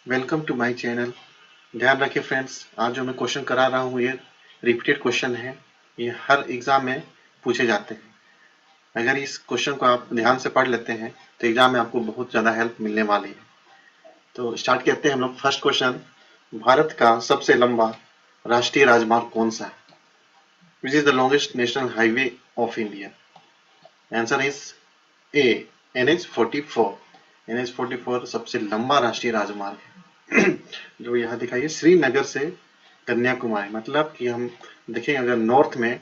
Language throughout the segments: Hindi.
Welcome to my channel. ध्यान रखिए फ्रेंड्स, आज जो मैं क्वेश्चन करा रहा हूँ ये रिपीटेड क्वेश्चन है। ये हर एग्जाम में पूछे जाते हैं। अगर इस क्वेश्चन को आप ध्यान से पढ़ लेते हैं तो एग्जाम में आपको बहुत ज़्यादा हेल्प मिलने वाली है। तो स्टार्ट करते हैं हम लोग। फर्स्ट क्वेश्चन, भारत का सबसे लंबा राष्ट्रीय राजमार्ग कौन सा है? Which is the longest national highway of India? Answer is a, NH 44। NH 44 सबसे लंबा राष्ट्रीय राजमार्ग है जो यहाँ दिखाइए, श्रीनगर से कन्याकुमारी। मतलब कि हम देखें अगर नॉर्थ में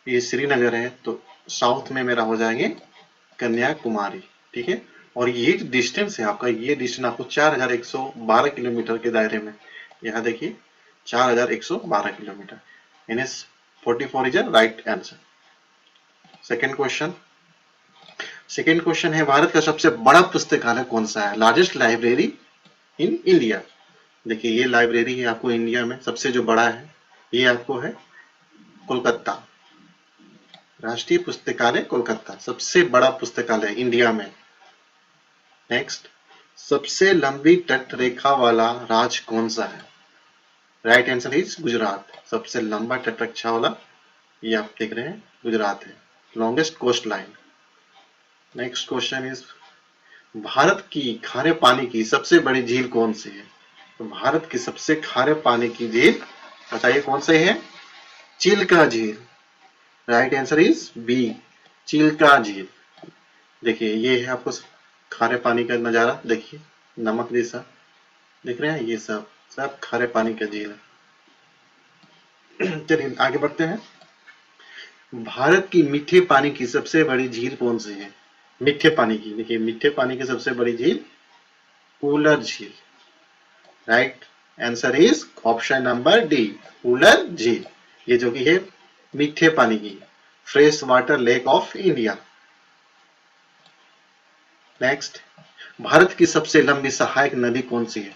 ये श्रीनगर है तो साउथ में मेरा हो जाएंगे कन्याकुमारी। ठीक है। और ये जो डिस्टेंस है आपका, ये डिस्टेंस आपको 4112 किलोमीटर के दायरे में, यहाँ देखिए 4112 kilometre. NH 44 is a right answer. Second question है, भारत का सबसे बड़ा पुस्तकालय कौन सा है? Largest library in India. देखिए ये लाइब्रेरी है आपको इंडिया में सबसे जो बड़ा है, ये आपको है कोलकाता। राष्ट्रीय पुस्तकालय कोलकाता सबसे बड़ा पुस्तकालय इंडिया में। नेक्स्ट, सबसे लंबी तट रेखा वाला राज्य कौन सा है? Right answer is Gujarat. सबसे लंबा तट रेखा वाला, ये आप देख रहे हैं, गुजरात है, longest coast line. Next question is, Bharat की खारे पानी की सबसे बड़ी झील कौन सी है? तो भारत की सबसे खारे पानी की झील बताइए कौन सी है? चिल्का झील। Right answer is B, Chilka झील। देखिए ये है आपको खारे पानी का नजारा, देखिए नमक जैसा दिख रहे हैं, ये सब सब खारे पानी का झील है। चलिए आगे बढ़ते हैं। भारत की मीठे पानी की सबसे बड़ी झील कौन सी है? मीठे पानी की, देखिए मीठे पानी की सबसे बड़ी झील कूलर झील। Right answer is option number D, cooler झील। ये जो कि है मीठे पानी की, fresh water lake of India. Next, Bharat की सबसे लंबी सहायक नदी कौन सी है?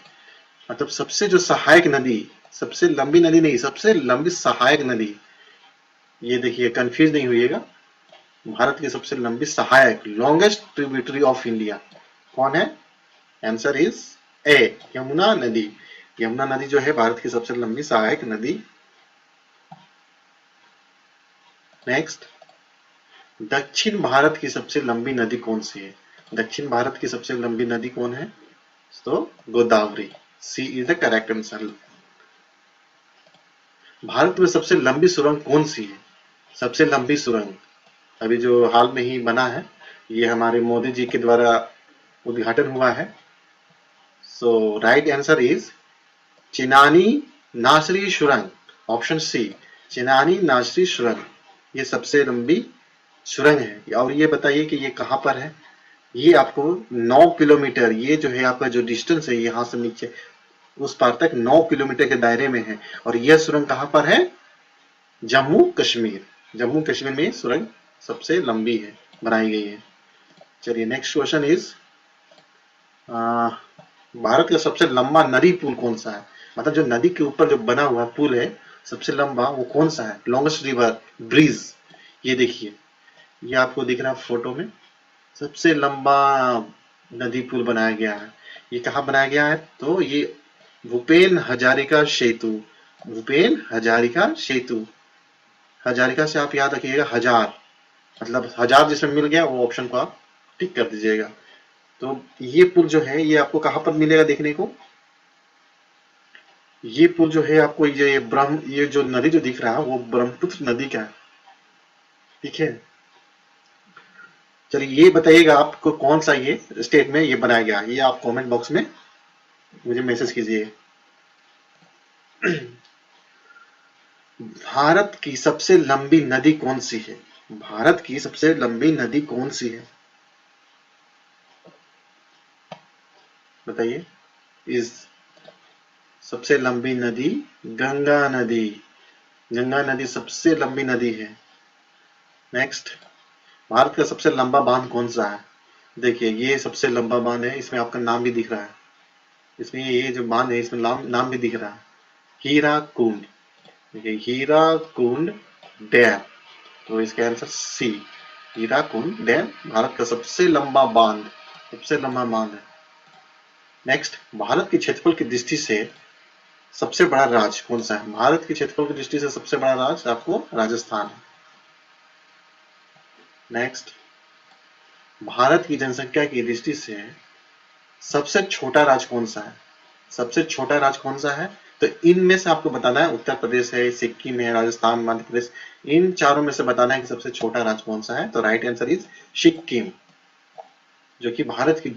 मतलब सबसे जो सहायक नदी, सबसे लंबी नदी नहीं, सबसे लंबी सहायक नदी। ये देखिए कंफ्यूज नहीं हुइएगा, भारत की सबसे लंबी सहायक, लॉन्गेस्ट ट्रिब्यूटरी ऑफ इंडिया कौन है? आंसर इज ए, यमुना नदी। यमुना नदी जो है भारत की सबसे लंबी सहायक नदी। नेक्स्ट, दक्षिण भारत की सबसे लंबी नदी कौन सी है? दक्षिण भारत की सबसे लंबी नदी कौन है? तो Godavari, C is the correct answer. भारत में सबसे लंबी सुरंग कौन सी है? सबसे लंबी सुरंग अभी जो हाल में ही बना है, ये हमारे मोदी जी के द्वारा उद्घाटन हुआ है। सो राइट आंसर इज चिनानी नासरी सुरंग, ऑप्शन सी, चिनानी नासरी सुरंग। ये सबसे लंबी सुरंग है। और ये बताइए कि ये कहाँ पर है? ये आपको 9 किलोमीटर, ये जो है आपका जो डिस्टेंस है यहाँ से नीचे उस पार तक 9 किलोमीटर के दायरे में है। और यह सुरंग कहाँ पर है? जम्मू कश्मीर। जम्मू कश्मीर में सुरंग सबसे लंबी है, बनाई गई है। चलिए नेक्स्ट क्वेश्चन इज, भारत का सबसे लंबा नदी पुल कौन सा है? मतलब जो नदी के ऊपर जो बना हुआ पुल है सबसे लंबा, वो कौन सा है? Longest river bridge. ये देखिए, ये आपको दिख रहा है फोटो में, सबसे लंबा नदी पुल बनाया गया है। ये कहाँ बनाया गया है? तो ये भूपेन हजारिका सेतु, भूपेन हजारिका सेतु। हजारिका से आप याद रखिएगा हजार, मतलब हजार जिसमें मिल गया वो ऑप्शन को आप टिक कर दीजिएगा। तो ये पुल जो है ये आपको कहाँ पर मिलेगा देखने को? ये पुल जो है आपको ये जो नदी जो दिख रहा है वो ब्रह्मपुत्र नदी का है। ठीक है। चलिए ये बताइएगा आपको कौन सा ये स्टेट में ये बनाया गया, ये आप कमेंट बॉक्स में मुझे मैसेज कीजिए। भारत की सबसे लंबी नदी कौन सी है? भारत की सबसे लंबी नदी कौन सी है? बताइए। इस सबसे लंबी नदी गंगा नदी। गंगा नदी सबसे लंबी नदी है। नेक्स्ट, भारत का सबसे लंबा बांध कौन सा है? देखिए ये सबसे लंबा बांध है, इसमें आपका नाम भी दिख रहा है, इसमें ये जो बांध है इसमें नाम भी दिख रहा है, हीरा कुंड। देखिए हीरा कुंड डैम। तो इसका आंसर सी, हीरा कुंड डैम भारत का सबसे लंबा बांध, सबसे लंबा बांध है। नेक्स्ट, भारत के क्षेत्रफल की दृष्टि से सबसे बड़ा राज्य कौन सा है? भारत के क्षेत्रफल की दृष्टि से सबसे बड़ा राज्य आपको राजस्थान है। नेक्स्ट, भारत की जनसंख्या की दृष्टि से सबसे छोटा राज्य कौन सा है? सबसे छोटा राज्य कौन सा है? तो इनमें से आपको बताना है, उत्तर प्रदेश है, सिक्किम है, राजस्थान, मध्य प्रदेश, इन चारों में से बताना है कि सबसे छोटा राज्य कौन सा है। तो राइट आंसर इज सिक्किम, जो कि भारत की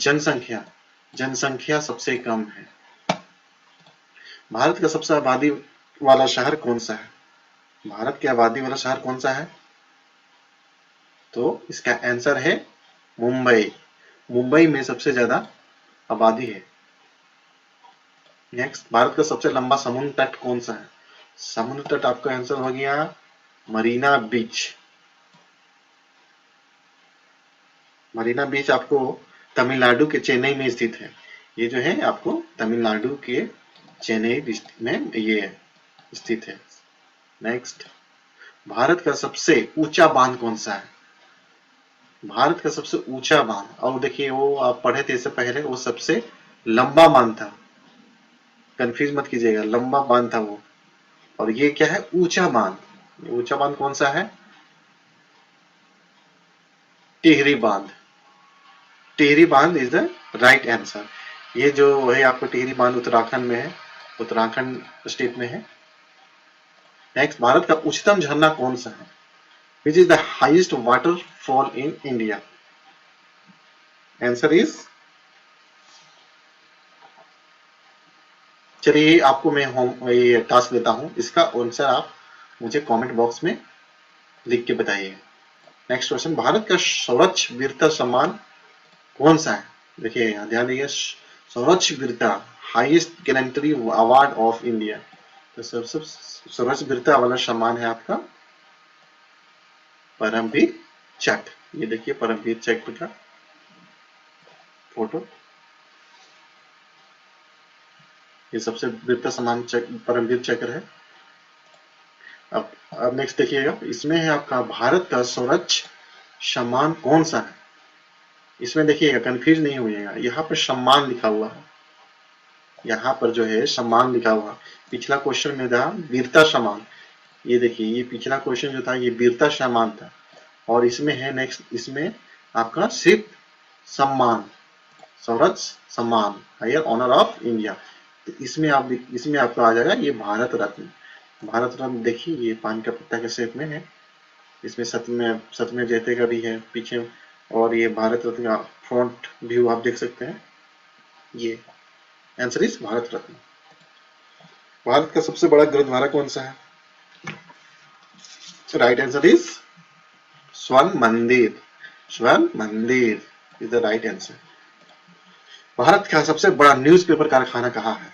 जनसंख्या सबसे कम है। भारत का सबसे आबादी वाला शहर कौन सा है? भारत की आबादी वाला शहर कौन सा है? तो इसका आंसर है मुंबई। मुंबई में सबसे ज्यादा आबादी है। नेक्स्ट, भारत का सबसे लंबा समुद्र तट कौन सा है? समुद्र तट आपका आंसर हो गया मरीना बीच। मरीना बीच आपको तमिलनाडु के चेन्नई में स्थित है। ये जो है आपको तमिलनाडु के चेन्नई डिस्ट्रिक्ट में ये स्थित है। नेक्स्ट, भारत का सबसे ऊंचा बांध कौन सा है? भारत का सबसे ऊंचा बांध, और देखिए वो आप पढ़े थे इससे पहले, वो सबसे लंबा बांध था, कंफ्यूज मत कीजिएगा, लंबा बांध था वो। और ये क्या है? ऊंचा बांध। ऊंचा बांध कौन सा है? टिहरी बांध। टिहरी बांध इज द राइट आंसर। ये जो है आपको टिहरी बांध उत्तराखंड में है, उत्तराखंड स्टेट में है। नेक्स्ट, भारत का उच्चतम झरना कौन सा है? Which is the highest waterfall in India? Answer is, चलिए आपको मैं होम ये टास्क देता हूं, इसका आंसर आप मुझे कमेंट बॉक्स में लिख के बताइए। नेक्स्ट क्वेश्चन, भारत का सर्वोच्च वीरता सम्मान कौन सा है? देखिए यहाँ ध्यान दीजिए, सर्वोच्च वीरता, highest gallantry award of India. तो सबसे सर्वोच्च वीरता वाला सम्मान है आपका परमवीर चक्र। ये देखिए परमवीर चक्र का फोटो, ये सबसे वीरता सम्मान परमवीर चक्र है। अब नेक्स्ट देखिएगा, इसमें है आपका भारत का सर्वोच्च सम्मान कौन सा है? इसमें देखिएगा कंफ्यूज नहीं होइएगा, यहाँ पर सम्मान लिखा हुआ है, यहाँ पर जो है सम्मान लिखा हुआ। पिछला क्वेश्चन में था वीरता सम्मान, ये देखिए ये पिछला क्वेश्चन जो था ये वीरता सम्मान था, और इसमें है नेक्स्ट, इसमें आपका सिर्फ सम्मान, सर्वोच्च सम्मान, हायर ऑनर ऑफ इंडिया। तो इसमें आपका आ जाएगा ये भारत रत्न। भारत रत्न देखिए ये पान का पत्ता के शेप में है, इसमें सत्यमेव जयते का भी है पीछे, और ये भारत रत्न का फ्रंट व्यू आप देख सकते हैं। ये आंसर इज भारत रत्न। भारत का सबसे बड़ा गुरुद्वारा कौन सा है? राइट आंसर इज स्वर्ण मंदिर। स्वर्ण मंदिर is the right answer. Bharat का सबसे बड़ा न्यूज़पेपर कारखाना कहाँ है?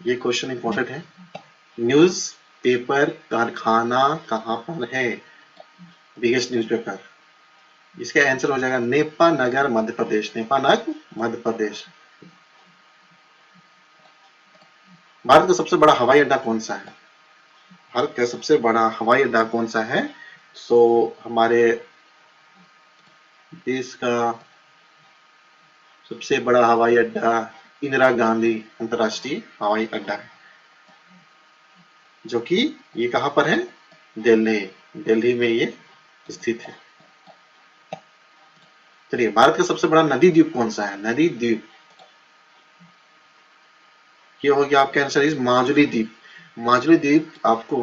ये क्वेश्चन इंपॉर्टेंट है। न्यूज पेपर कारखाना कहाँ पर है? बिगेस्ट न्यूज़पेपर, इसका आंसर हो जाएगा नेपानगर मध्य प्रदेश। नेपानगर मध्य प्रदेश। भारत का सबसे बड़ा हवाई अड्डा कौन सा है? भारत का सबसे बड़ा हवाई अड्डा कौन सा है? सो हमारे देश का सबसे बड़ा हवाई अड्डा इंदिरा गांधी अंतर्राष्ट्रीय हवाई अड्डा है, जो कि ये कहां पर है? दिल्ली। दिल्ली में ये स्थित है। चलिए, भारत का सबसे बड़ा नदी द्वीप कौन सा है? नदी द्वीप, ये हो गया आपका आंसर इज माजुली द्वीप। माजुली द्वीप आपको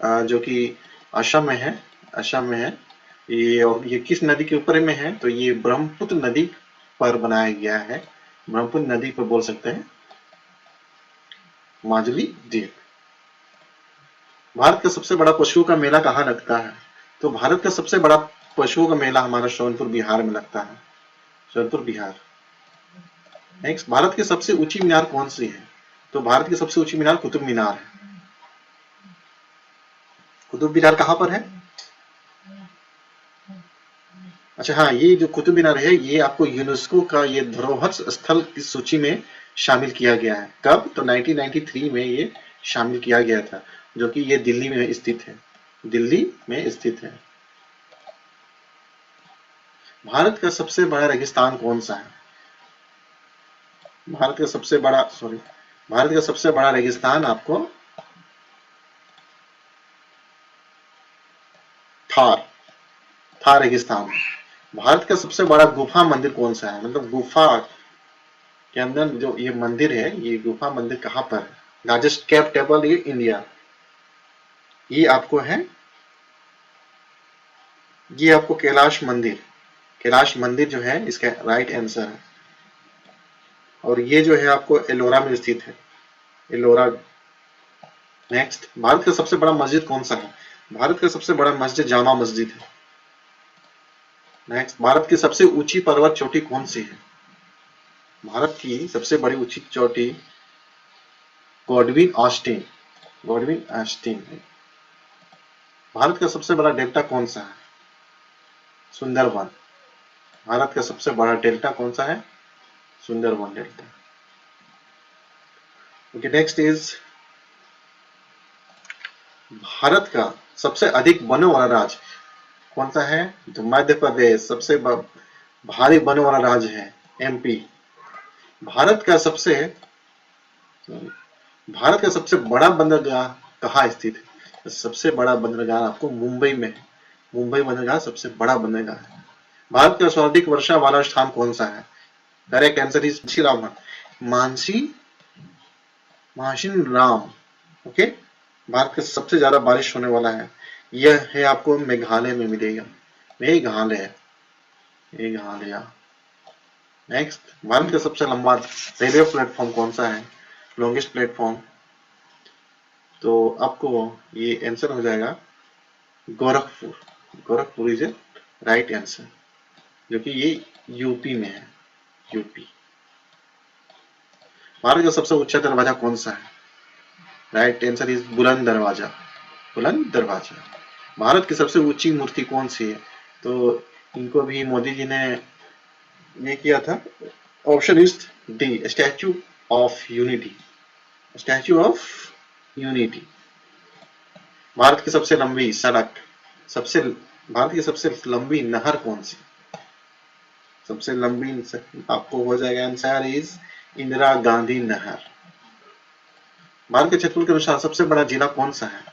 जो कि असम में है, असम में है ये। और ये किस नदी के ऊपर में है? तो ये ब्रह्मपुत्र नदी पर बनाया गया है, ब्रह्मपुत्र नदी पर बोल सकते हैं माजुली द्वीप। भारत का सबसे बड़ा पशुओं का मेला कहाँ लगता है? तो भारत का सबसे बड़ा पशुओं का मेला हमारा सोनपुर बिहार में लगता है, सोनपुर बिहार। नेक्स्ट, भारत की सबसे ऊंची मीनार कौन सी है? तो भारत की सबसे ऊंची मीनार कुतुब मीनार है। कुतुब मीनार कहाँ पर है? अच्छा हाँ, ये जो कुतुब मीनार है ये आपको यूनेस्को का ये धरोहर स्थल की सूची में शामिल किया गया है। कब? तो 1993 में ये शामिल किया गया था, जो कि ये दिल्ली में स्थित है, दिल्ली में स्थित है। भारत का सबसे बड़ा रेगिस्तान कौन सा है? भारत का सबसे बड़ा सॉरी भारत का सबसे बड़ा रेगिस्तान आपको थार थार रेगिस्तान। भारत का सबसे बड़ा गुफा मंदिर कौन सा है, मतलब गुफा के अंदर जो ये मंदिर है, ये गुफा मंदिर कहाँ पर है? Largest cap table in India, ये आपको है, ये आपको कैलाश मंदिर जो है इसका राइट आंसर है। और ये जो है आपको एलोरा में स्थित है, एलोरा। नेक्स्ट, भारत का सबसे बड़ा मस्जिद कौन सा है? भारत का सबसे बड़ा मस्जिद जामा मस्जिद है। नेक्स्ट, भारत की सबसे ऊंची पर्वत चोटी कौन सी है? भारत की सबसे बड़ी ऊंची चोटी गॉडविन ऑस्टिन, गॉडविन ऑस्टिन है। भारत का सबसे बड़ा डेल्टा कौन सा है? सुंदरबन। भारत का सबसे बड़ा डेल्टा कौन सा है? Sundarban delta. Okay, next is Bharat का सबसे अधिक वनों वाला राज्य कौन सा है? तो मध्य प्रदेश सबसे भारी वनों वाला राज्य है, एमपी। भारत का सबसे भारत का सबसे बड़ा बंदरगाह कहाँ स्थित है? तो सबसे बड़ा बंदरगाह आपको मुंबई में है, मुंबई बंदरगाह सबसे बड़ा बंदरगाह है। भारत का सर्वाधिक वर्षा वाला स्थान कौन सा है? Correct answer is Shriram, Mansi माशिन राम। ओके, भारत का सबसे ज्यादा बारिश होने वाला है, यह है आपको मेघालय में मिलेगा, मेघालय, मेघालय। नेक्स्ट, भारत का सबसे लंबा रेलवे प्लेटफॉर्म कौन सा है? लॉन्गेस्ट प्लेटफॉर्म, तो आपको ये आंसर हो जाएगा Gorakhpur, Gorakhpur is a right answer, जो कि ये यूपी में है, यूपी। भारत का सबसे ऊंचा दरवाजा कौन सा है? राइट आंसर इज बुलंद दरवाजा, बुलंद दरवाजा। भारत की सबसे ऊंची मूर्ति कौन सी है? तो इनको भी मोदी जी ने ये किया था। Option is D, statue of unity, statue of unity. Bharat की सबसे लंबी सड़क, सबसे भारत की सबसे लंबी नहर कौन सी? सबसे लंबी आपको हो जाएगा आंसर इज इंदिरा गांधी नहर। भारत के क्षेत्रफल के अनुसार सबसे बड़ा जिला कौन सा है?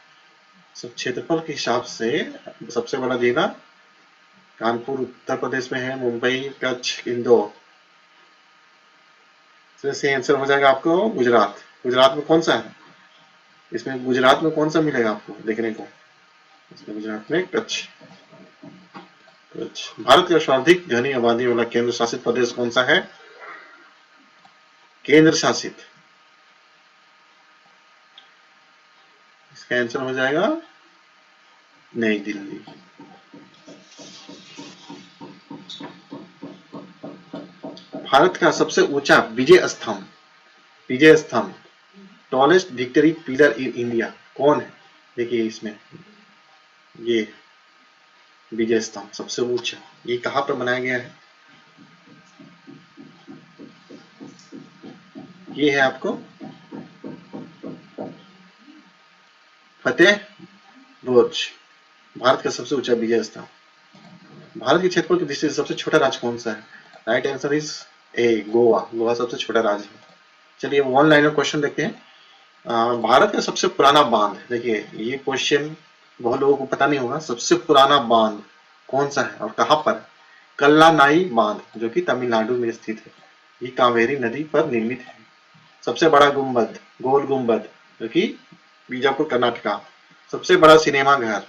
सब क्षेत्रफल के हिसाब से सबसे बड़ा जिला कानपुर उत्तर प्रदेश में है, मुंबई, कच्छ, इंदौर। से आंसर हो जाएगा आपको गुजरात। गुजरात में कौन सा है? इसमें गुजरात में कौन सा मिलेगा आपको देखने को? इसमें गुजरात में कच्छ, कच्छ। भारत का सर्वाधिक घनी आबादी वाला केंद्र शासित प्रदेश कौन सा है? केंद्र शासित, इसका आंसर हो जाएगा नई दिल्ली। भारत का सबसे ऊंचा विजय स्तंभ tallest victory pillar in India कौन है? देखिए इसमें ये विजय स्तंभ सबसे ऊंचा, ये कहां पर बनाया गया है? ये है आपको फतेह बुर्ज, भारत का सबसे ऊंचा विजय स्तंभ। भारत के क्षेत्रफल की दृष्टि से सबसे छोटा राज्य कौन सा है? Right answer is a, Goa. Goa सबसे छोटा राज्य है। चलिए वन लाइनर क्वेश्चन देखते हैं। भारत का सबसे पुराना बांध, देखिए ये क्वेश्चन बहुत लोगों को पता नहीं होगा। सबसे पुराना बांध कौन सा है और कहां पर? कल्लानाई बांध, जो कि तमिलनाडु में स्थित है, ये कावेरी नदी पर निर्मित है। सबसे बड़ा गुंबद, गोल गुंबद, जो कि बीजापुर कर्नाटका। सबसे बड़ा सिनेमा घर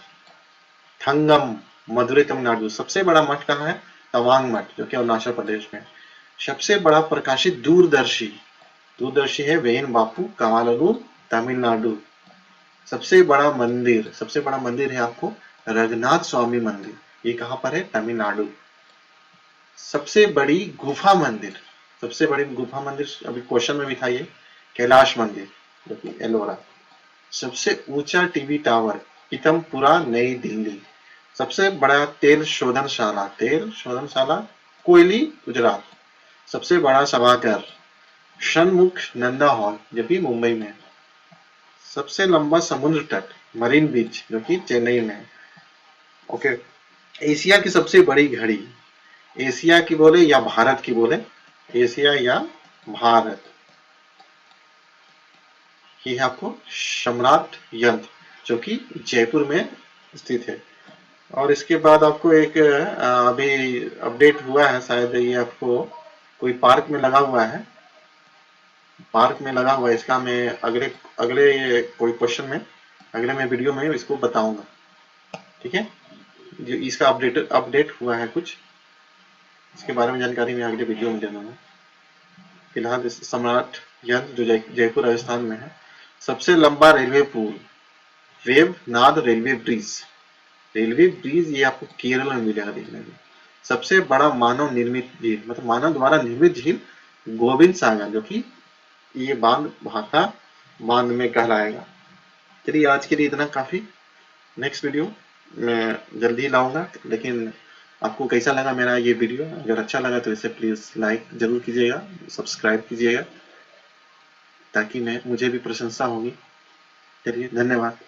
थंगम, मदुरई तमिलनाडु। सबसे बड़ा मठ कहाँ है? तवांग मठ, जो कि अरुणाचल प्रदेश में। सबसे बड़ा प्रकाशित दूरदर्शी, दूरदर्शी है वेन बापू कामालूर, तमिलनाडु। सबसे बड़ा मंदिर है आपको रघुनाथ स्वामी मंदिर, ये कहां पर है? तमिलनाडु। सबसे बड़ी गुफा मंदिर, सबसे बड़ी गुफा मंदिर अभी क्वेश्चन में भी था ये, कैलाश मंदिर, जो कि एलोरा। सबसे ऊंचा टीवी टावर पीतमपुरा, नई दिल्ली। सबसे बड़ा तेल शोधनशाला कोयली, गुजरात। सबसे बड़ा सभागार षणमुख नंदा हॉल, जो कि मुंबई में। सबसे लंबा समुद्र तट मरीन बीच, जो कि चेन्नई में है। ओके, एशिया की सबसे बड़ी घड़ी, एशिया की बोले या भारत की बोले, एशिया या भारत, ये है आपको सम्राट यंत्र जो कि जयपुर में स्थित है। और इसके बाद आपको एक अभी अपडेट हुआ है, शायद ये आपको कोई पार्क में लगा हुआ है, पार्क में लगा हुआ है। इसका मैं अगले अगले कोई क्वेश्चन में, अगले में वीडियो में इसको बताऊंगा, ठीक है। जो इसका अपडेट अपडेट हुआ है कुछ, इसके बारे में जानकारी मैं अगले वीडियो में दे दूंगा। फिलहाल इस सम्राट यंत्र जो जयपुर राजस्थान में है। सबसे लंबा रेलवे पुल, वेवनाद रेलवे ब्रिज, रेलवे ब्रिज ये आपको केरल में मिलेगा देखने में। सबसे बड़ा मानव निर्मित झील, मतलब मानव द्वारा निर्मित झील, गोविंद सागर, जो कि ये बांध भाखा बांध में कहलाएगा। चलिए आज के लिए इतना काफी। नेक्स्ट वीडियो मैं जल्दी ही लाऊंगा, लेकिन आपको कैसा लगा मेरा ये वीडियो? अगर अच्छा लगा तो इसे प्लीज लाइक जरूर कीजिएगा, सब्सक्राइब कीजिएगा, ताकि मैं मुझे भी प्रशंसा होगी। चलिए धन्यवाद।